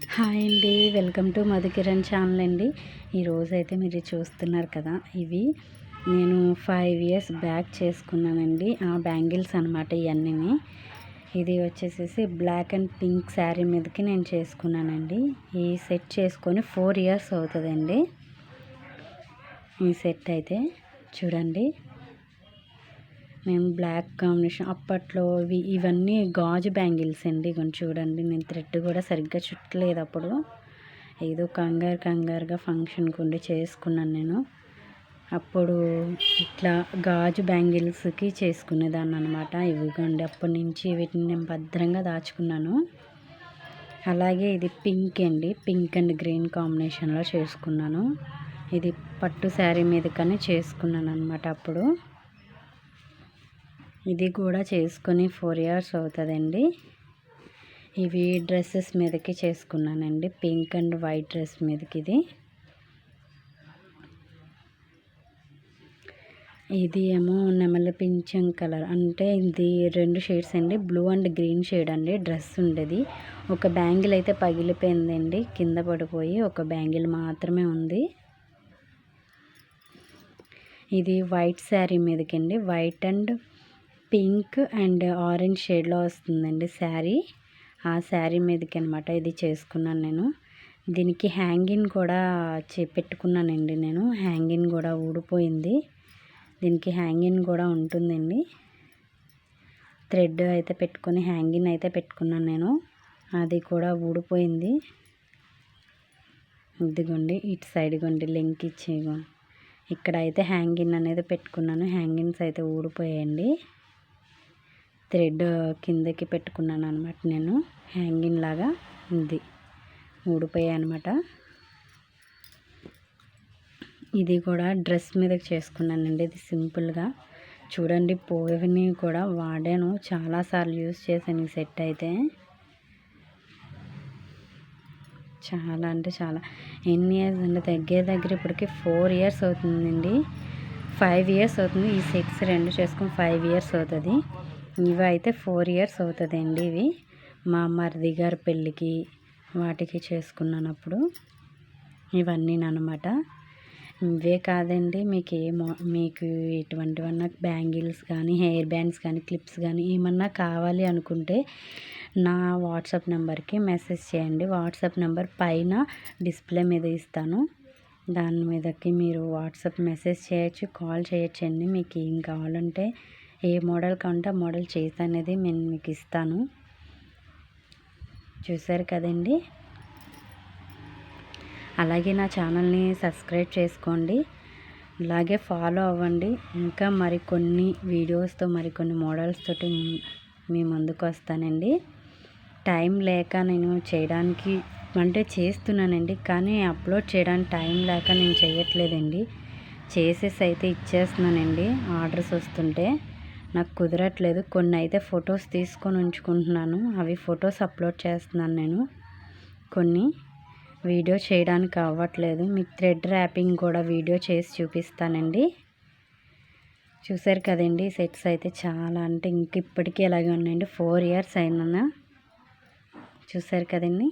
Hi అండి, welcome to Madhukiran channel అండి. ఈరోజైతే మీరు చూస్తున్నారు కదా, ఇవి నేను 5 ఇయర్స్ బ్యాక్ చేసుకున్నానండి. ఆ బ్యాంగిల్స్ అనమాట ఇవన్నీ. ఇది వచ్చేసేసి బ్లాక్ అండ్ పింక్ శారీ మీదకి నేను చేసుకున్నానండి. ఈ సెట్ చేసుకొని 4 ఇయర్స్ అవుతుందండి. ఈ సెట్ అయితే చూడండి, మేము బ్లాక్ కాంబినేషన్ అప్పట్లో ఇవన్నీ గాజు బ్యాంగిల్స్ అండి. కొంచెం చూడండి, నేను థ్రెడ్ కూడా సరిగ్గా చుట్టలేదు. అప్పుడు ఏదో కంగారుగా ఫంక్షన్కి ఉండి చేసుకున్నాను నేను. అప్పుడు ఇట్లా గాజు బ్యాంగిల్స్కి చేసుకునేదాన్ని అనమాట. ఇవిగోండి, అప్పటి నుంచి వీటిని నేను భద్రంగా దాచుకున్నాను. అలాగే ఇది పింక్ అండి, పింక్ అండ్ గ్రీన్ కాంబినేషన్లో చేసుకున్నాను. ఇది పట్టు శారీ మీద కానీ చేసుకున్నాను అనమాట. అప్పుడు ఇది కూడా చేసుకొని 4 ఇయర్స్ అవుతుందండి. ఇవి డ్రెస్సెస్ మీదకి చేసుకున్నానండి, పింక్ అండ్ వైట్ డ్రెస్ మీదకి. ఇది ఏమో నెమలి పింఛం కలర్, అంటే ఇది 2 షేడ్స్ అండి, బ్లూ అండ్ గ్రీన్ షేడ్ అండి. డ్రెస్ ఉండేది. ఒక బ్యాంగిల్ అయితే పగిలిపోయిందండి, కింద పడిపోయి ఒక బ్యాంగిల్ మాత్రమే ఉంది. ఇది వైట్ శారీ మీదకండి, white and pink and orange షేడ్లో వస్తుందండి శారీ. ఆ శారీ మీదకి అనమాట ఇది చేసుకున్నాను నేను. దీనికి హ్యాంగింగ్ కూడా పెట్టుకున్నానండి నేను. హ్యాంగింగ్ కూడా ఊడిపోయింది. దీనికి హ్యాంగింగ్ కూడా ఉంటుందండి. థ్రెడ్ అయితే పెట్టుకొని హ్యాంగింగ్ అయితే పెట్టుకున్నాను నేను. అది కూడా ఊడిపోయింది. ఇదిగోండి, ఇటు సైడ్ గోండి లింక్ ఇచ్చేగోండి. ఇక్కడ అయితే హ్యాంగింగ్ అనేది పెట్టుకున్నాను. హ్యాంగింగ్స్ అయితే ఊడిపోయాయండి. థ్రెడ్ కిందకి పెట్టుకున్నాను అనమాట నేను. హ్యాంగింగ్ లాగా ఉంది, ఊడిపోయాయి అనమాట. ఇది కూడా డ్రెస్ మీదకి చేసుకున్నానండి. ఇది సింపుల్గా చూడండి, పోయినవి కూడా వాడాను, చాలాసార్లు యూజ్ చేశాను. ఈ సెట్ అయితే చాలా అంటే చాలా. ఎన్ని ఇయర్స్ అండి, దగ్గర ఇప్పటికి 4 ఇయర్స్ అవుతుందండి. 5 ఇయర్స్ అవుతుంది. ఈ సెట్స్ 2 చేసుకుని 5 ఇయర్స్ అవుతుంది. ఇవి అయితే 4 ఇయర్స్ అవుతుందండి. ఇవి మా మరిది గారి పెళ్ళికి వాటికి చేసుకున్నాను అప్పుడు. ఇవన్నీ అనమాట. ఇవే కాదండి, మీకు ఎటువంటివన్నా బ్యాంగిల్స్ కానీ, హెయిర్ బ్యాండ్స్ కానీ, క్లిప్స్ కానీ ఏమన్నా కావాలి అనుకుంటే నా వాట్సాప్ నెంబర్కి మెసేజ్ చేయండి. వాట్సాప్ నెంబర్ పైన డిస్ప్లే మీద ఇస్తాను. దాని మీదకి మీరు వాట్సాప్ మెసేజ్ చేయొచ్చు, కాల్ చేయొచ్చండి. మీకు ఏం కావాలంటే, ఏ మోడల్ కావాలంటే ఆ మోడల్ చేసి అనేది నేను మీకు ఇస్తాను. చూసారు కదండి. అలాగే నా ఛానల్ని సబ్స్క్రైబ్ చేసుకోండి, అలాగే ఫాలో అవ్వండి. ఇంకా మరికొన్ని వీడియోస్తో, మరికొన్ని మోడల్స్ తోటి మీ ముందుకు వస్తానండి. టైం లేక నేను చేయడానికి అంటే చేస్తున్నానండి, కానీ అప్లోడ్ చేయడానికి టైం లేక నేను చేయట్లేదండి. చేసేసి అయితే ఇచ్చేస్తున్నానండి. ఆర్డర్స్ వస్తుంటే నాకు కుదరట్లేదు. కొన్ని అయితే ఫొటోస్ తీసుకొని ఉంచుకుంటున్నాను, అవి ఫొటోస్ అప్లోడ్ చేస్తున్నాను నేను. కొన్ని వీడియో చేయడానికి అవ్వట్లేదు. మీకు థ్రెడ్ ర్యాపింగ్ కూడా వీడియో చేసి చూపిస్తానండి. చూసారు కదండి, సెట్స్ అయితే చాలా అంటే ఇంక ఇప్పటికీ ఇలాగే ఉన్నాయండి. 4 ఇయర్స్ అయినా. చూసారు కదండి.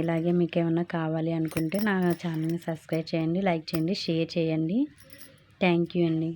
ఇలాగే మీకు ఏమన్నా కావాలి అనుకుంటే నా ఛానల్ని సబ్స్క్రైబ్ చేయండి, లైక్ చేయండి, షేర్ చేయండి. థ్యాంక్ యూ అండి.